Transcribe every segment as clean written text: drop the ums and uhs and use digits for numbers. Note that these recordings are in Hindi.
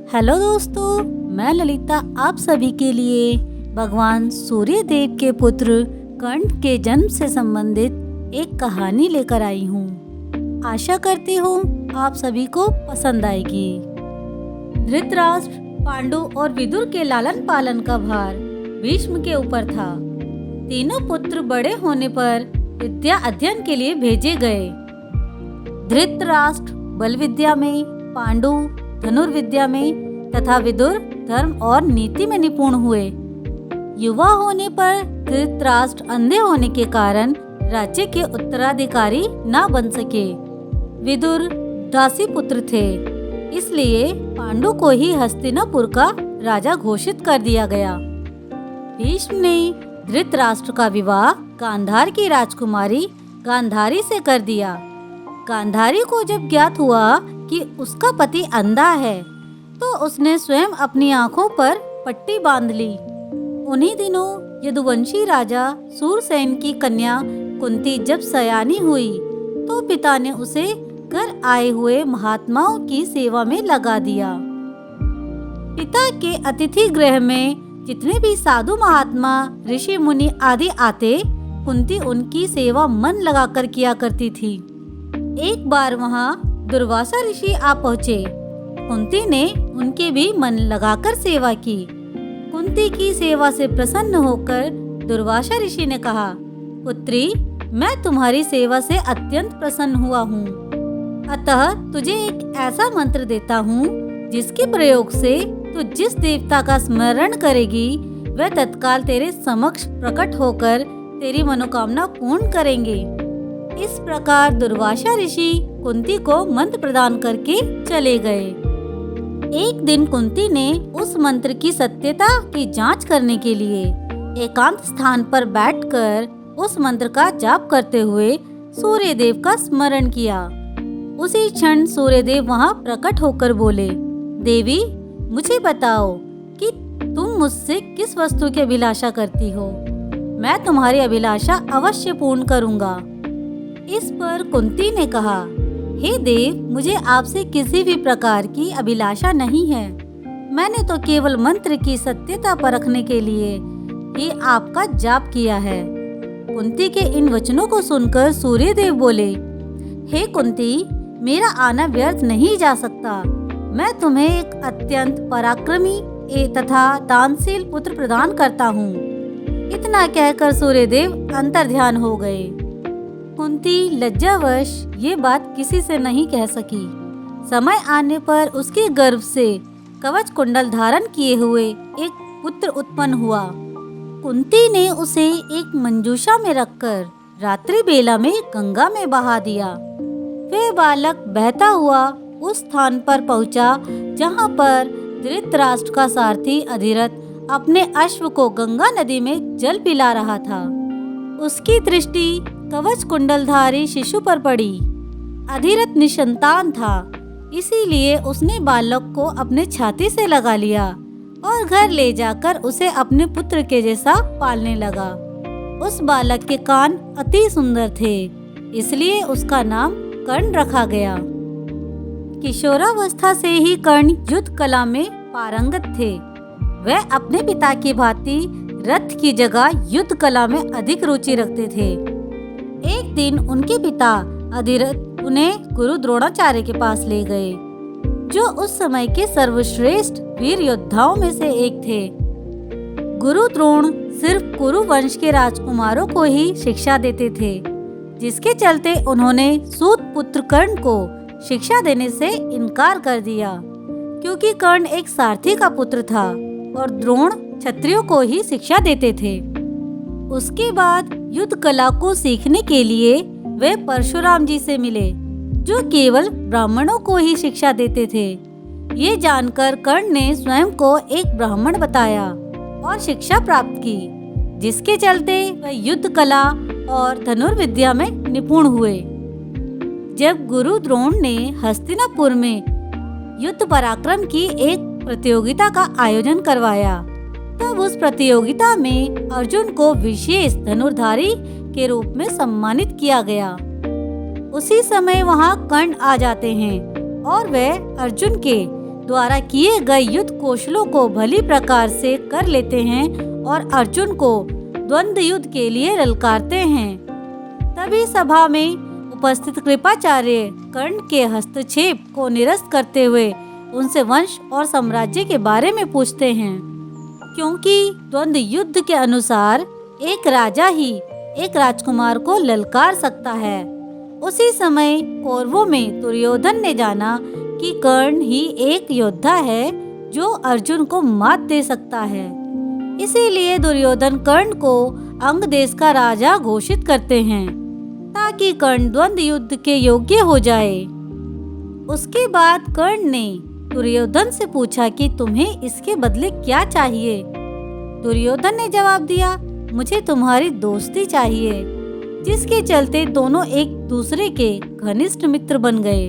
हेलो दोस्तों, मैं ललिता आप सभी के लिए भगवान सूर्य देव के पुत्र कर्ण के जन्म से संबंधित एक कहानी लेकर आई हूँ। आशा करती हूँ आप सभी को पसंद आएगी। धृतराष्ट्र, पांडु और विदुर के लालन पालन का भार भीष्म के ऊपर था। तीनों पुत्र बड़े होने पर विद्या अध्ययन के लिए भेजे गए। धृतराष्ट्र बल विद्या में, पांडु धनुर्विद्या में तथा विदुर धर्म और नीति में निपुण हुए। युवा होने पर धृतराष्ट्र अंधे होने के कारण राज्य के उत्तराधिकारी न बन सके। विदुर दासी पुत्र थे, इसलिए पांडु को ही हस्तिनापुर का राजा घोषित कर दिया गया। भीष्म ने धृतराष्ट्र का विवाह गांधार की राजकुमारी गांधारी से कर दिया। गांधारी को जब ज्ञात हुआ कि उसका पति अंधा है तो उसने स्वयं अपनी आंखों पर पट्टी बांध ली। उन्हीं दिनों यदुवंशी राजा सूरसेन की कन्या कुंती जब सयानी हुई तो पिता ने उसे घर आए हुए महात्माओं की सेवा में लगा दिया। पिता के अतिथि गृह में जितने भी साधु महात्मा, ऋषि मुनि आदि आते, कुंती उनकी सेवा मन लगाकर किया करती थी। एक बार वहाँ दुर्वासा ऋषि आ पहुँचे। कुंती ने उनके भी मन लगाकर सेवा की। कुंती की सेवा से प्रसन्न होकर दुर्वासा ऋषि ने कहा, पुत्री, मैं तुम्हारी सेवा से अत्यंत प्रसन्न हुआ हूँ। अतः तुझे एक ऐसा मंत्र देता हूँ जिसके प्रयोग से तू जिस देवता का स्मरण करेगी वह तत्काल तेरे समक्ष प्रकट होकर तेरी मनोकामना पूर्ण करेंगे। इस प्रकार दुर्वासा ऋषि कुंती को मंत्र प्रदान करके चले गए। एक दिन कुंती ने उस मंत्र की सत्यता की जांच करने के लिए एकांत स्थान पर बैठकर उस मंत्र का जाप करते हुए सूर्य देव का स्मरण किया। उसी क्षण सूर्य देव वहां प्रकट होकर बोले, देवी, मुझे बताओ कि तुम मुझसे किस वस्तु की अभिलाषा करती हो। मैं तुम्हारी अभिलाषा अवश्य पूर्ण करूंगा। इस पर कुंती ने कहा, हे देव, मुझे आपसे किसी भी प्रकार की अभिलाषा नहीं है। मैंने तो केवल मंत्र की सत्यता परखने के लिए ही आपका जाप किया है। कुंती के इन वचनों को सुनकर सूर्य देव बोले, हे कुंती, मेरा आना व्यर्थ नहीं जा सकता। मैं तुम्हें एक अत्यंत पराक्रमी तथा दानशील पुत्र प्रदान करता हूँ। इतना कहकर सूर्यदेव अंतर्ध्यान हो गए। कुंती लज्जावश ये बात किसी से नहीं कह सकी। समय आने पर उसके गर्भ से कवच कुंडल धारण किए हुए एक पुत्र उत्पन्न हुआ। कुंती ने उसे एक मंजूषा में रखकर रात्रि बेला में गंगा में बहा दिया। वह बालक बहता हुआ उस स्थान पर पहुंचा जहां पर धृतराष्ट्र का सारथी अधिरथ अपने अश्व को गंगा नदी में जल पिला रहा था। उसकी दृष्टि कवच कुंडलधारी शिशु पर पड़ी। अधिरथ निसंतान था, इसीलिए उसने बालक को अपने छाती से लगा लिया और घर ले जाकर उसे अपने पुत्र के जैसा पालने लगा। उस बालक के कान अति सुंदर थे, इसलिए उसका नाम कर्ण रखा गया। किशोरावस्था से ही कर्ण युद्ध कला में पारंगत थे। वह अपने पिता की भांति रथ की जगह युद्ध कला में अधिक रुचि रखते थे। एक दिन उनके पिता अधिरथ उन्हें गुरु द्रोणाचार्य के पास ले गए, जो उस समय के सर्वश्रेष्ठ वीर योद्धाओं में से एक थे। गुरु द्रोण सिर्फ कुरु वंश के राजकुमारों को ही शिक्षा देते थे, जिसके चलते उन्होंने सूत पुत्र कर्ण को शिक्षा देने से इनकार कर दिया, क्योंकि कर्ण एक सारथी का पुत्र था और द्रोण क्षत्रियों को ही शिक्षा देते थे। उसके बाद युद्ध कला को सीखने के लिए वे परशुराम जी से मिले, जो केवल ब्राह्मणों को ही शिक्षा देते थे। ये जानकर कर्ण ने स्वयं को एक ब्राह्मण बताया और शिक्षा प्राप्त की, जिसके चलते वह युद्ध कला और धनुर्विद्या में निपुण हुए। जब गुरु द्रोण ने हस्तिनापुर में युद्ध पराक्रम की एक प्रतियोगिता का आयोजन करवाया, तब उस प्रतियोगिता में अर्जुन को विशेष धनुर्धारी के रूप में सम्मानित किया गया। उसी समय वहां कर्ण आ जाते हैं और वह अर्जुन के द्वारा किए गए युद्ध कौशलों को भली प्रकार से कर लेते हैं और अर्जुन को द्वंद्व युद्ध के लिए ललकारते हैं। तभी सभा में उपस्थित कृपाचार्य कर्ण के हस्तक्षेप को निरस्त करते हुए उनसे वंश और साम्राज्य के बारे में पूछते हैं, क्योंकि द्वंद्व युद्ध के अनुसार एक राजा ही एक राजकुमार को ललकार सकता है। उसी समय कौरवों में दुर्योधन ने जाना कि कर्ण ही एक योद्धा है जो अर्जुन को मात दे सकता है। इसीलिए दुर्योधन कर्ण को अंग देश का राजा घोषित करते हैं ताकि कर्ण द्वंद्व युद्ध के योग्य हो जाए। उसके बाद कर्ण ने दुर्योधन से पूछा कि तुम्हें इसके बदले क्या चाहिए। दुर्योधन ने जवाब दिया, मुझे तुम्हारी दोस्ती चाहिए, जिसके चलते दोनों एक दूसरे के घनिष्ठ मित्र बन गए।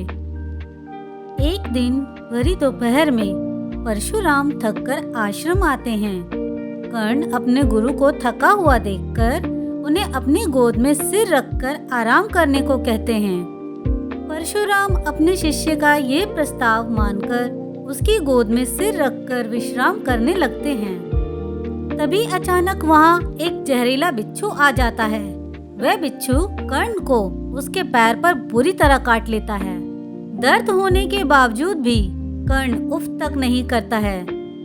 एक दिन भरी दोपहर में परशुराम थककर आश्रम आते हैं। कर्ण अपने गुरु को थका हुआ देखकर उन्हें अपनी गोद में सिर रखकर आराम करने को कहते हैं। परशुराम अपने शिष्य का ये प्रस्ताव मानकर उसकी गोद में सिर रखकर विश्राम करने लगते हैं। तभी अचानक वहाँ एक जहरीला बिच्छू आ जाता है। वह बिच्छू कर्ण को उसके पैर पर बुरी तरह काट लेता है। दर्द होने के बावजूद भी कर्ण उफ तक नहीं करता है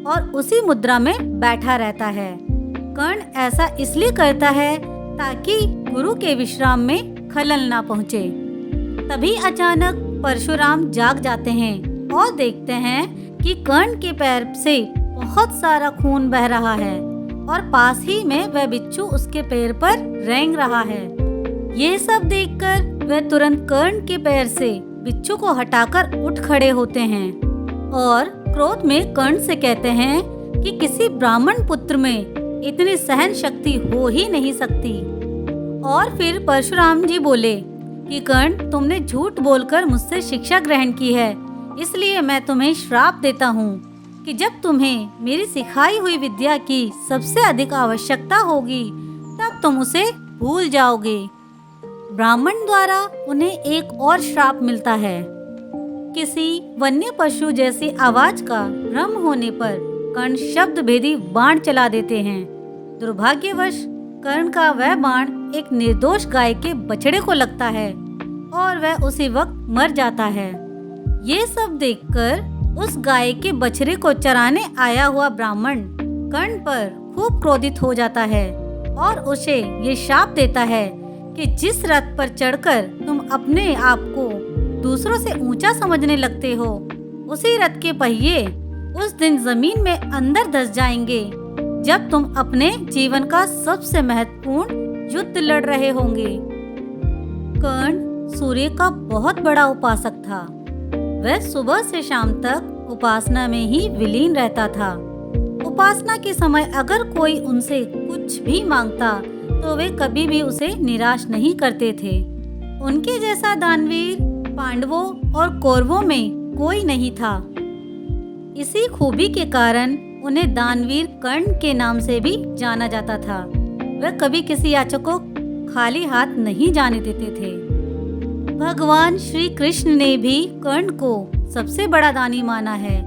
और उसी मुद्रा में बैठा रहता है। कर्ण ऐसा इसलिए करता है ताकि गुरु के विश्राम में खलल ना पहुँचे। तभी अचानक परशुराम जाग जाते हैं और देखते हैं कि कर्ण के पैर से बहुत सारा खून बह रहा है और पास ही में वह बिच्छू उसके पैर पर रेंग रहा है। ये सब देखकर वह तुरंत कर्ण के पैर से बिच्छू को हटाकर उठ खड़े होते हैं और क्रोध में कर्ण से कहते हैं कि किसी ब्राह्मण पुत्र में इतनी सहन शक्ति हो ही नहीं सकती। और फिर परशुराम जी बोले कि कर्ण, तुमने झूठ बोलकर मुझसे शिक्षा ग्रहण की है, इसलिए मैं तुम्हें श्राप देता हूँ कि जब तुम्हें मेरी सिखाई हुई विद्या की सबसे अधिक आवश्यकता होगी तब तुम उसे भूल जाओगे। ब्राह्मण द्वारा उन्हें एक और श्राप मिलता है। किसी वन्य पशु जैसी आवाज का भ्रम होने पर कर्ण शब्द भेदी बाण चला देते हैं। दुर्भाग्यवश कर्ण का वह बाण एक निर्दोष गाय के बछड़े को लगता है और वह उसी वक्त मर जाता है। ये सब देखकर उस गाय के बछड़े को चराने आया हुआ ब्राह्मण कर्ण पर खूब क्रोधित हो जाता है और उसे ये शाप देता है कि जिस रथ पर चढ़कर तुम अपने आप को दूसरों से ऊंचा समझने लगते हो, उसी रथ के पहिए उस दिन जमीन में अंदर धंस जाएंगे जब तुम अपने जीवन का सबसे महत्वपूर्ण युद्ध लड़ रहे होंगे। कर्ण सूर्य का बहुत बड़ा उपासक था। वह सुबह से शाम तक उपासना में ही विलीन रहता था। उपासना के समय अगर कोई उनसे कुछ भी मांगता तो वे कभी भी उसे निराश नहीं करते थे। उनके जैसा दानवीर पांडवों और कौरवों में कोई नहीं था। इसी खूबी के कारण उन्हें दानवीर कर्ण के नाम से भी जाना जाता था। वह कभी किसी याचक को खाली हाथ नहीं जाने देते थे। भगवान श्री कृष्ण ने भी कर्ण को सबसे बड़ा दानी माना है।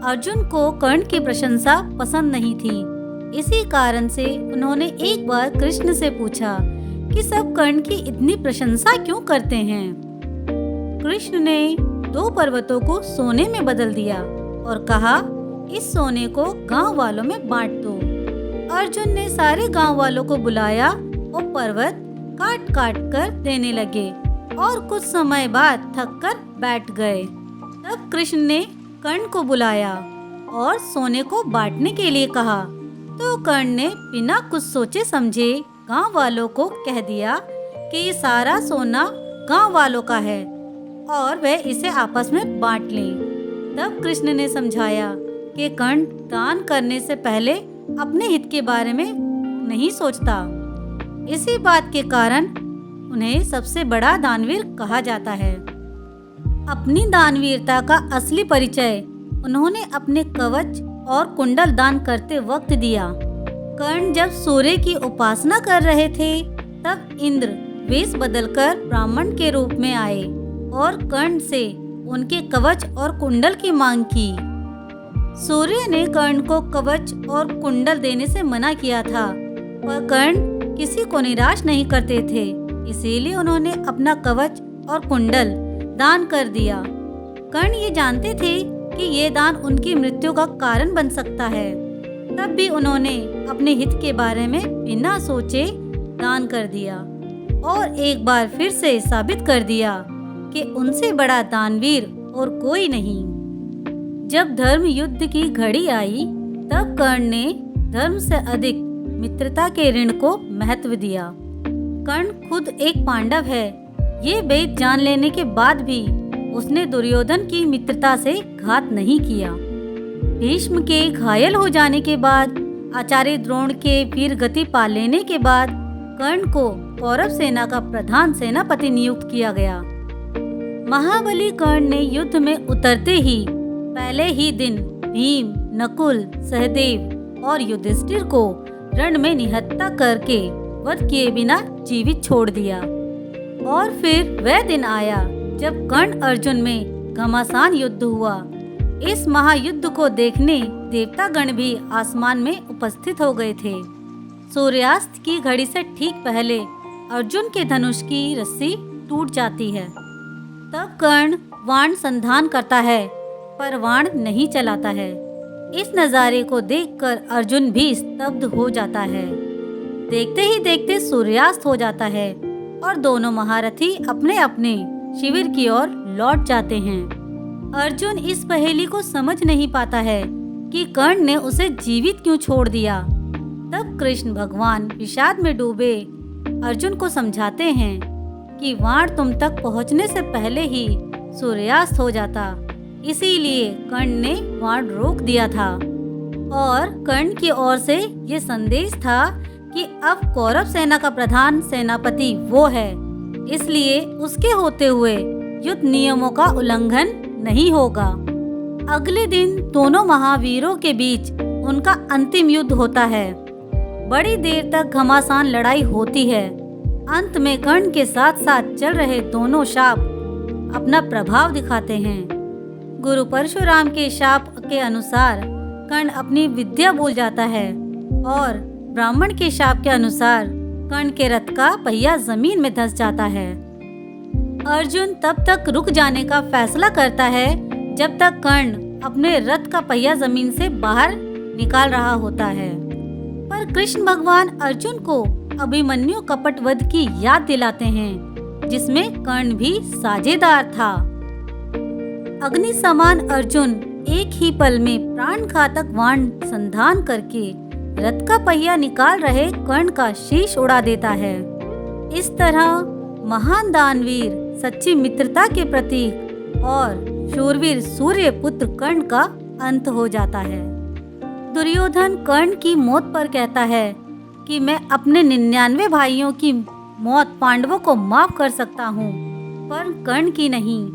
अर्जुन को कर्ण की प्रशंसा पसंद नहीं थी। इसी कारण से उन्होंने एक बार कृष्ण से पूछा कि सब कर्ण की इतनी प्रशंसा क्यों करते हैं। कृष्ण ने 2 पर्वतों को सोने में बदल दिया और कहा, इस सोने को गांव वालों में बांट दो। अर्जुन ने सारे गांव वालों को बुलाया और पर्वत काट काट कर देने लगे और कुछ समय बाद थक कर बैठ गए। तब कृष्ण ने कर्ण को बुलाया और सोने को बांटने के लिए कहा तो कर्ण ने बिना कुछ सोचे समझे गांव वालों को कह दिया कि ये सारा सोना गांव वालों का है और वह इसे आपस में बांट लें। तब कृष्ण ने समझाया कि कर्ण दान करने से पहले अपने हित के बारे में नहीं सोचता। इसी बात के कारण उन्हें सबसे बड़ा दानवीर कहा जाता है। अपनी दानवीरता का असली परिचय उन्होंने अपने कवच और कुंडल दान करते वक्त दिया। कर्ण जब सूर्य की उपासना कर रहे थे तब इंद्र वेश बदलकर ब्राह्मण के रूप में आए और कर्ण से उनके कवच और कुंडल की मांग की। सूर्य ने कर्ण को कवच और कुंडल देने से मना किया था, पर कर्ण किसी को निराश नहीं करते थे, इसीलिए उन्होंने अपना कवच और कुंडल दान कर दिया। कर्ण ये जानते थे कि ये दान उनकी मृत्यु का कारण बन सकता है, तब भी उन्होंने अपने हित के बारे में बिना सोचे दान कर दिया और एक बार फिर से साबित कर दिया कि उनसे बड़ा दानवीर और कोई नहीं। जब धर्म युद्ध की घड़ी आई, तब कर्ण ने धर्म से अधिक मित्रता के ऋण को महत्व दिया। कर्ण खुद एक पांडव है, ये भेद जान लेने के बाद भी उसने दुर्योधन की मित्रता से घात नहीं किया। भीष्म के घायल हो जाने के बाद, आचार्य द्रोण के वीर गति पा लेने के बाद कर्ण को कौरव सेना का प्रधान सेनापति नियुक्त किया गया। महाबली कर्ण ने युद्ध में उतरते ही पहले ही दिन भीम, नकुल, सहदेव और युधिष्ठिर को रण में निहत्था करके वध किए बिना जीवित छोड़ दिया। और फिर वह दिन आया जब कर्ण अर्जुन में घमासान युद्ध हुआ। इस महायुद्ध को देखने देवतागण भी आसमान में उपस्थित हो गए थे। सूर्यास्त की घड़ी से ठीक पहले अर्जुन के धनुष की रस्सी टूट जाती है। तब कर्ण बाण संधान करता है, पर बाण नहीं चलाता है। इस नज़ारे को देखकर अर्जुन भी स्तब्ध हो जाता है। देखते ही देखते सूर्यास्त हो जाता है और दोनों महारथी अपने अपने शिविर की ओर लौट जाते हैं। अर्जुन इस पहेली को समझ नहीं पाता है कि कर्ण ने उसे जीवित क्यों छोड़ दिया। तब कृष्ण भगवान विषाद में डूबे अर्जुन को समझाते हैं कि बाण तुम तक पहुंचने से पहले ही सूर्यास्त हो जाता, इसीलिए कर्ण ने बाण रोक दिया था। और कर्ण की ओर से ये संदेश था कि अब कौरव सेना का प्रधान सेनापति वो है, इसलिए उसके होते हुए युद्ध नियमों का उल्लंघन नहीं होगा। अगले दिन दोनों महावीरों के बीच उनका अंतिम युद्ध होता है। बड़ी देर तक घमासान लड़ाई होती है। अंत में कर्ण के साथ साथ चल रहे दोनों शाप अपना प्रभाव दिखाते हैं। गुरु परशुराम के शाप के अनुसार कर्ण अपनी विद्या भूल जाता है और ब्राह्मण के शाप के अनुसार कर्ण के रथ का पहिया जमीन में धंस जाता है। अर्जुन तब तक रुक जाने का फैसला करता है जब तक कर्ण अपने रथ का पहिया जमीन से बाहर निकाल रहा होता है। पर कृष्ण भगवान अर्जुन को अभिमन्यु कपटवध की याद दिलाते हैं, जिसमें कर्ण भी साझेदार था। अग्नि समान अर्जुन एक ही पल में प्राण घातक बाण संधान करके रथ का पहिया निकाल रहे कर्ण का शीश उड़ा देता है। इस तरह महान दानवीर, सच्ची मित्रता के प्रतीक और शूरवीर सूर्य पुत्र कर्ण का अंत हो जाता है। दुर्योधन कर्ण की मौत पर कहता है कि मैं अपने 99 भाइयों की मौत पांडवों को माफ कर सकता हूँ, पर कर्ण की नहीं।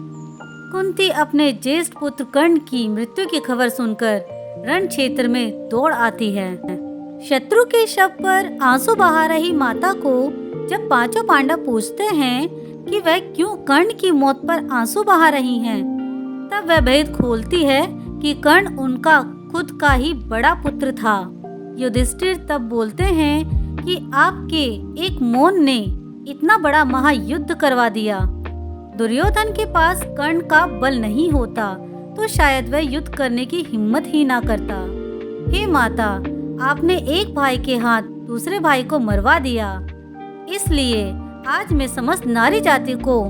कुंती अपने ज्येष्ठ पुत्र कर्ण की मृत्यु की खबर सुनकर रण क्षेत्र में दौड़ आती है। शत्रु के शव पर आंसू बहा रही माता को जब पांचों पांडव पूछते हैं कि वह क्यों कर्ण की मौत पर आंसू बहा रही हैं, तब वह भेद खोलती है कि कर्ण उनका खुद का ही बड़ा पुत्र था। युधिष्ठिर तब बोलते हैं कि आपके एक मौन ने इतना बड़ा महायुद्ध करवा दिया। दुर्योधन के पास कर्ण का बल नहीं होता तो शायद वह युद्ध करने की हिम्मत ही ना करता। हे माता, आपने एक भाई के हाथ दूसरे भाई को मरवा दिया, इसलिए आज मैं समस्त नारी जाति को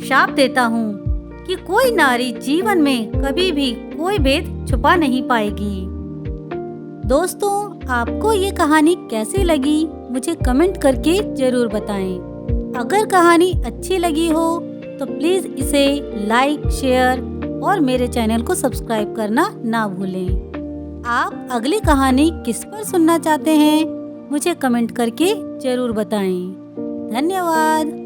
शाप देता हूँ कि कोई नारी जीवन में कभी भी कोई भेद छुपा नहीं पाएगी। दोस्तों, आपको ये कहानी कैसी लगी मुझे कमेंट करके जरूर बताएं। अगर कहानी अच्छी लगी हो तो प्लीज इसे लाइक, शेयर और मेरे चैनल को सब्सक्राइब करना ना भूलें। आप अगली कहानी किस पर सुनना चाहते हैं मुझे कमेंट करके जरूर बताएं। धन्यवाद।